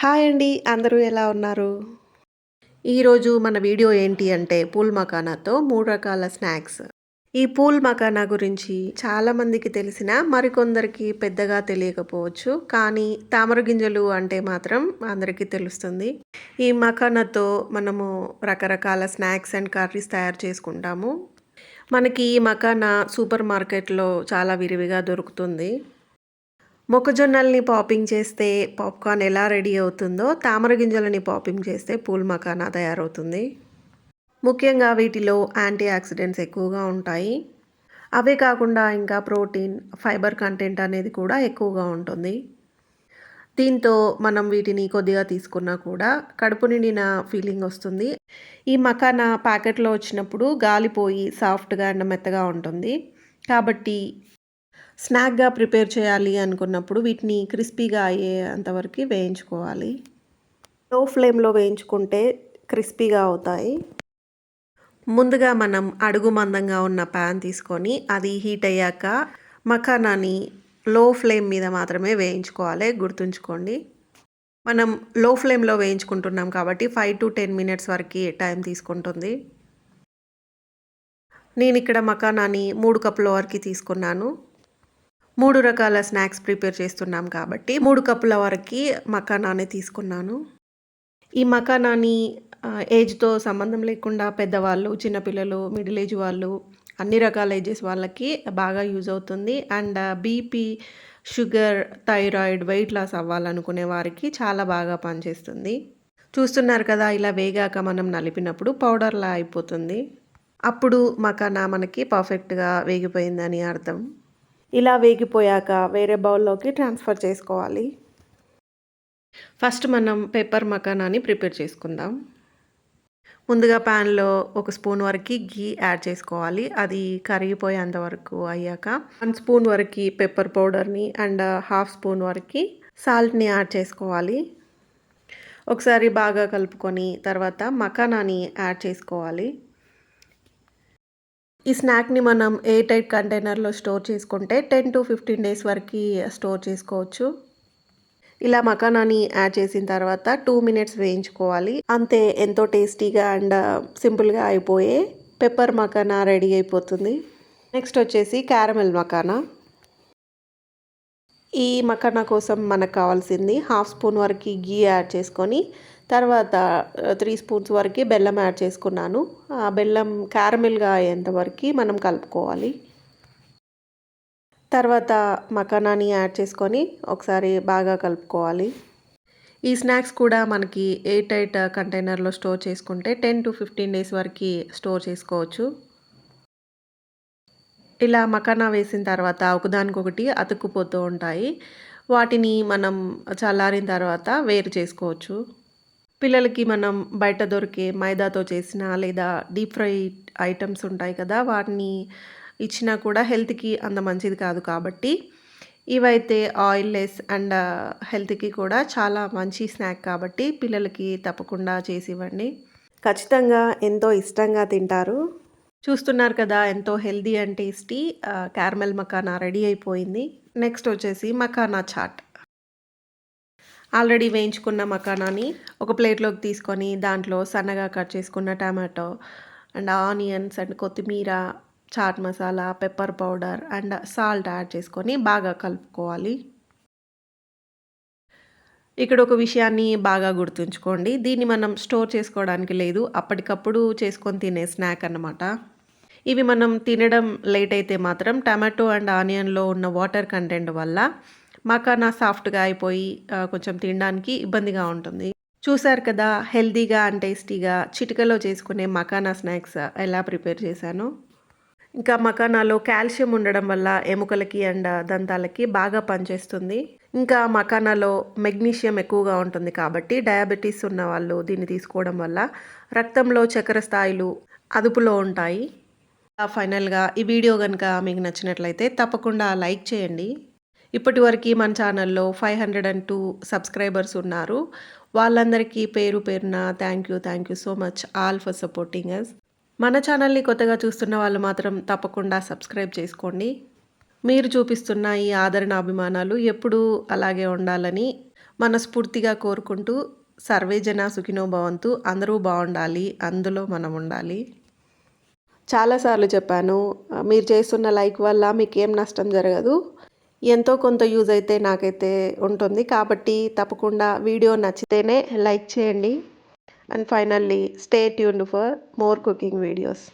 Hi అండి. అందరూ ఎలా ఉన్నారు? ఈరోజు మన వీడియో ఏంటి అంటే పూల్ మఖానాతో 3 రకాల స్నాక్స్. ఈ పూల్ మఖానా గురించి చాలామందికి తెలిసినా మరికొందరికి పెద్దగా తెలియకపోవచ్చు. కానీ తామర గింజలు అంటే మాత్రం అందరికీ తెలుస్తుంది. ఈ మఖానాతో మనము రకరకాల స్నాక్స్ అండ్ కర్రీస్ తయారు చేసుకుంటాము. మనకి ఈ మఖానా సూపర్ మార్కెట్‌లో చాలా విరివిగా దొరుకుతుంది. మొక్కజొన్నల్ని పాపింగ్ చేస్తే పాప్‌కార్న్ ఎలా రెడీ అవుతుందో, తామర గింజలని పాపింగ్ చేస్తే పూల్ మఖానా తయారవుతుంది. ముఖ్యంగా వీటిలో యాంటీ ఆక్సిడెంట్స్ ఎక్కువగా ఉంటాయి. అవే కాకుండా ఇంకా ప్రోటీన్, ఫైబర్ కంటెంట్ అనేది కూడా ఎక్కువగా ఉంటుంది. దీంతో మనం వీటిని కొద్దిగా తీసుకున్నా కూడా కడుపు నిండిన ఫీలింగ్ వస్తుంది. ఈ మఖానా ప్యాకెట్‌లో వచ్చినప్పుడు గాలిపోయి సాఫ్ట్‌గా అండ్ మెత్తగా ఉంటుంది. కాబట్టి స్నాక్‌గా ప్రిపేర్ చేయాలి అనుకున్నప్పుడు వీటిని క్రిస్పీగా అయ్యేంతవరకు వేయించుకోవాలి. లో ఫ్లేమ్‌లో వేయించుకుంటే క్రిస్పీగా అవుతాయి. ముందుగా మనం అడుగు మందంగా ఉన్న పాన్ తీసుకొని అది హీట్ అయ్యాక మఖానాని లో ఫ్లేమ్ మీద మాత్రమే వేయించుకోవాలి. గుర్తుంచుకోండి. మనం లో ఫ్లేమ్‌లో వేయించుకుంటున్నాం కాబట్టి 5-10 మినిట్స్ వరకు టైం తీసుకుంటుంది. నేనిక్కడ మఖానాని 3 కప్పుల వరకు తీసుకున్నాను. 3 రకాల స్నాక్స్ ప్రిపేర్ చేస్తున్నాం కాబట్టి 3 కప్పుల వరకి మఖానాని తీసుకున్నాను. ఈ మఖానాని ఏజ్‌తో సంబంధం లేకుండా పెద్దవాళ్ళు, చిన్నపిల్లలు, మిడిల్ ఏజ్ వాళ్ళు అన్ని రకాల ఏజెస్ వాళ్ళకి బాగా యూజ్ అవుతుంది. And BP, sugar, thyroid, weight loss అవ్వాలనుకునే వారికి చాలా బాగా పనిచేస్తుంది. చూస్తున్నారు కదా, ఇలా వేగాక మనం నలిపినప్పుడు పౌడర్‌లా అయిపోతుంది. అప్పుడు మఖానా మనకి పర్ఫెక్ట్‌గా వేగిపోయిందని అర్థం. ఇలా వేగిపోయాక వేరే బౌల్‌లోకి ట్రాన్స్‌ఫర్ చేసుకోవాలి. ఫస్ట్ మనం పెప్పర్ మఖానాని ప్రిపేర్ చేసుకుందాం. ముందుగా ప్యాన్‌లో ఒక స్పూన్ వరకి ఘీ యాడ్ చేసుకోవాలి. అది కరిగిపోయేంత వరకు అయ్యాక 1 స్పూన్ వరకి పెప్పర్ పౌడర్‌ని అండ్ హాఫ్ స్పూన్ వరకి సాల్ట్‌ని యాడ్ చేసుకోవాలి. ఒకసారి బాగా కలుపుకొని తర్వాత మఖానాని యాడ్ చేసుకోవాలి. ఈ స్నాక్‌ని మనం ఎయిర్ టైట్ కంటైనర్‌లో స్టోర్ చేసుకుంటే 10-15 డేస్ వరకి స్టోర్ చేసుకోవచ్చు. ఇలా మఖానాని యాడ్ చేసిన తర్వాత 2 మినిట్స్ వేయించుకోవాలి. అంతే, ఎంతో టేస్టీగా అండ్ సింపుల్‌గా అయిపోయే పెప్పర్ మఖానా రెడీ అయిపోతుంది. నెక్స్ట్ వచ్చేసి క్యారమెల్ మఖానా. ఈ మఖానా కోసం మనకు కావాల్సింది హాఫ్ స్పూన్ వరకి ఘీ యాడ్ చేసుకొని తర్వాత 3 స్పూన్స్ వరకి బెల్లం యాడ్ చేసుకున్నాను. ఆ బెల్లం క్యారమెల్‌గా అయ్యేంత వరకి మనం కలుపుకోవాలి. తర్వాత మఖానాని యాడ్ చేసుకొని ఒకసారి బాగా కలుపుకోవాలి. ఈ స్నాక్స్ కూడా మనకి ఎయిర్ టైట్ కంటైనర్‌లో స్టోర్ చేసుకుంటే 10-15 డేస్ వరకి స్టోర్ చేసుకోవచ్చు. ఇలా మఖానా వేసిన తర్వాత ఒకదానికొకటి అతుక్కుపోతూ ఉంటాయి. వాటిని మనం చల్లారిన తర్వాత వేరు చేసుకోవచ్చు. పిల్లలకి మనం బయట దొరికే మైదాతో చేసిన లేదా డీప్ ఫ్రై ఐటెమ్స్ ఉంటాయి కదా, వాటిని ఇచ్చినా కూడా హెల్త్‌కి అంత మంచిది కాదు కాబట్టి ఇవైతే ఆయిల్ లెస్ అండ్ హెల్త్‌కి కూడా చాలా మంచి స్నాక్ కాబట్టి పిల్లలకి తప్పకుండా చేసివ్వండి. ఖచ్చితంగా ఎంతో ఇష్టంగా తింటారు. చూస్తున్నారు కదా, ఎంతో healthy and tasty caramel makhana ready అయిపోయింది. నెక్స్ట్ వచ్చేసి మఖానా చాట్. ఆల్రెడీ వేయించుకున్న మఖానాని ఒక ప్లేట్‌లోకి తీసుకొని దాంట్లో సన్నగా కట్ చేసుకున్న టమాటో అండ్ ఆనియన్స్ అండ్ కొత్తిమీర, chaat masala, pepper powder and salt add చేసుకొని బాగా కలుపుకోవాలి. ఇక్కడ ఒక విషయాన్ని బాగా గుర్తుంచుకోండి. దీన్ని మనం స్టోర్ చేసుకోవడానికి లేదు. అప్పటికప్పుడు చేసుకొని తినే స్నాక్ అన్నమాట. ఇవి మనం తినడం లేట్ అయితే మాత్రం టమాటో అండ్ ఆనియన్‌లో ఉన్న వాటర్ కంటెంట్ వల్ల మఖానా సాఫ్ట్‌గా అయిపోయి కొంచెం తినడానికి ఇబ్బందిగా ఉంటుంది. చూసారు కదా, హెల్తీగా అండ్ టేస్టీగా చిటికెలో చేసుకునే మఖానా స్నాక్స్ ఎలా ప్రిపేర్ చేశానో. ఇంకా మఖానాలో కాల్షియం ఉండడం వల్ల ఎముకలకి అండ్ దంతాలకి బాగా పనిచేస్తుంది. ఇంకా మఖానాలో మెగ్నీషియం ఎక్కువగా ఉంటుంది కాబట్టి డయాబెటీస్ ఉన్నవాళ్ళు దీన్ని తీసుకోవడం వల్ల రక్తంలో చక్కెర స్థాయిలు అదుపులో ఉంటాయి. ఫైనల్‌గా ఈ వీడియో గనుక మీకు నచ్చినట్లయితే తప్పకుండా లైక్ చేయండి. ఇప్పటివరకి మన ఛానల్‌లో 502 సబ్స్క్రైబర్స్ ఉన్నారు. వాళ్ళందరికీ పేరు పేరున thank you so much all for supporting us. మన ఛానల్‌ని కొత్తగా చూస్తున్న వాళ్ళు మాత్రం తప్పకుండా సబ్స్క్రైబ్ చేసుకోండి. మీరు చూపిస్తున్న ఈ ఆదరణ, అభిమానాలు ఎప్పుడూ అలాగే ఉండాలని మనస్ఫూర్తిగా కోరుకుంటూ సర్వే జన సుఖినో భవంతు. అందరూ బావుండాలి. అందులో మనం ఉండాలి. చాలా సార్లు చెప్పాను. మీరు చేస్తున్న లైక్ వల్ల మీకేం నష్టం జరగదు. ఎంతో కొంత యూజ్ అయితే నాకైతే ఉంటుంది. కాబట్టి తప్పకుండా వీడియో నచ్చితేనే లైక్ చేయండి. And finally stay tuned for more cooking videos.